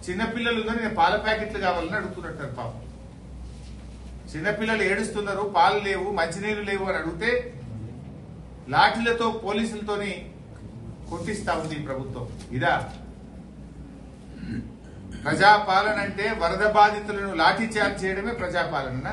చిన్నపిల్లలు నేను పాల ప్యాకెట్లు కావాలని అడుగుతున్నట్టు పాపం. చిన్నపిల్లలు ఏడుస్తున్నారు, పాలు లేవు, మంచినీళ్ళు లేవు అని అడిగితే లాఠీలతో పోలీసులతోని కొట్టిస్తా ఉంది ఈ ప్రభుత్వం. ఇదా ప్రజాపాలన అంటే? వరద బాధితులను లాఠీ చార్జ్ చేయడమే ప్రజాపాలన?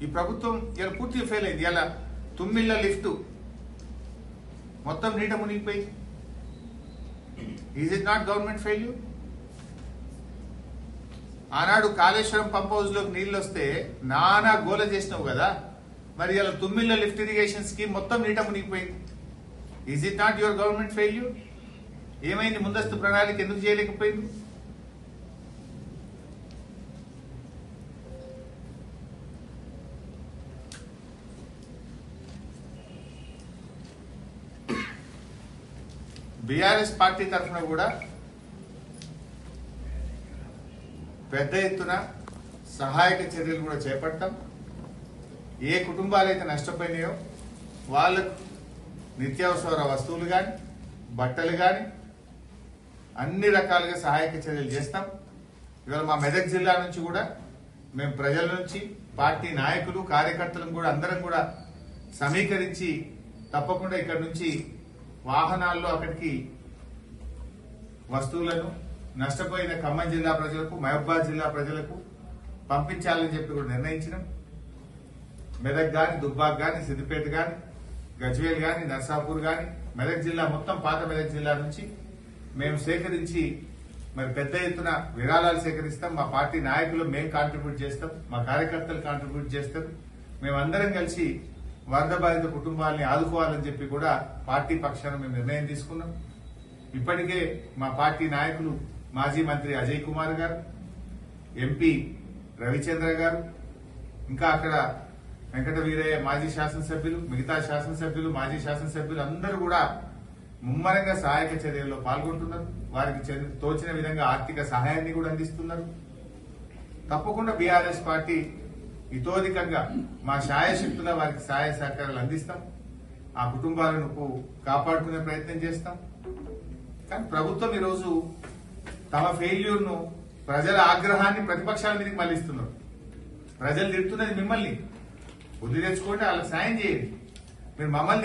ఈ ప్రభుత్వం ఇలా పూర్తిగా ఫెయిల్ అయింది. ఇలా తుమ్మిళ్ళ లిఫ్ట్ మొత్తం నీట మునిగిపోయింది. Is it not government failure? ఆనాడు కాళేశ్వరం పంప్ హౌస్ లోకి నీళ్లు వస్తే నానా గోల చేసినావు కదా, మరి ఇలా తుమ్మిళ్ళ లిఫ్ట్ ఇరిగేషన్ స్కీమ్ మొత్తం నీట మునిగిపోయింది. Is it not your government failure? ఏమైంది? ముందస్తు ప్రణాళిక ఎందుకు చేయలేకపోయింది? బీఆర్ఎస్ పార్టీ తరఫున కూడా పెద్ద ఎత్తున సహాయక చర్యలు కూడా చేపడతాం. ఏ కుటుంబాలు అయితే నష్టపోయినాయో వాళ్ళకు నిత్యావసర వస్తువులు కానీ, బట్టలు కానీ అన్ని రకాలుగా సహాయక చర్యలు చేస్తాం. ఇవాళ మా మెదక్ జిల్లా నుంచి కూడా మేము ప్రజల నుంచి, పార్టీ నాయకులు, కార్యకర్తలను కూడా అందరం కూడా సమీకరించి తప్పకుండా ఇక్కడ నుంచి వాహనాల్లో అక్కడికి వస్తువులను నష్టపోయిన ఖమ్మం జిల్లా ప్రజలకు, మహబూబాద్ జిల్లా ప్రజలకు పంపించాలని చెప్పి కూడా నిర్ణయించినాం. మెదక్ గాని, దుబ్బాక్ గాని, సిద్దిపేట గాని, గజ్వేల్ గాని, నర్సాపూర్ గాని, మెదక్ జిల్లా మొత్తం పాత మెదక్ జిల్లా నుంచి మేము సేకరించి మరి పెద్ద ఎత్తున విరాళాలు సేకరిస్తాం. మా పార్టీ నాయకులు మేము కాంట్రిబ్యూట్ చేస్తాం, మా కార్యకర్తలు కాంట్రిబ్యూట్ చేస్తారు. మేమందరం కలిసి వరద బాధిత కుటుంబాలని ఆదుకోవాలని చెప్పి కూడా పార్టీ పక్షాన మేము నిర్ణయం తీసుకున్నాం. ఇప్పటికే మా పార్టీ నాయకులు మాజీ మంత్రి అజయ్ కుమార్ గారు, ఎంపీ రవిచంద్ర గారు, ఇంకా అక్కడ వెంకట వీరయ్య మాజీ శాసనసభ్యులు, మిగతా శాసనసభ్యులు, మాజీ శాసనసభ్యులు అందరూ కూడా ముమ్మరంగా సహాయక చర్యల్లో పాల్గొంటున్నారు. వారికి తోచిన విధంగా ఆర్థిక సహాయాన్ని కూడా అందిస్తున్నారు. తప్పకుండా బీఆర్ఎస్ పార్టీ ఇతోధికంగా మా శాయశక్తుల వారికి సహాయ సహకారాలు అందిస్తాం. ఆ కుటుంబాలను కాపాడుకునే ప్రయత్నం చేస్తాం. కానీ ప్రభుత్వం ఈరోజు తమ ఫెయిల్యూర్ ను, ప్రజల ఆగ్రహాన్ని ప్రతిపక్షాల మీదకి మళ్లిస్తున్నారు. ప్రజలు తిడుతున్నది మిమ్మల్ని. బుద్ధి తెచ్చుకుంటే వాళ్ళకి సాయం చేయండి. మీరు మమ్మల్ని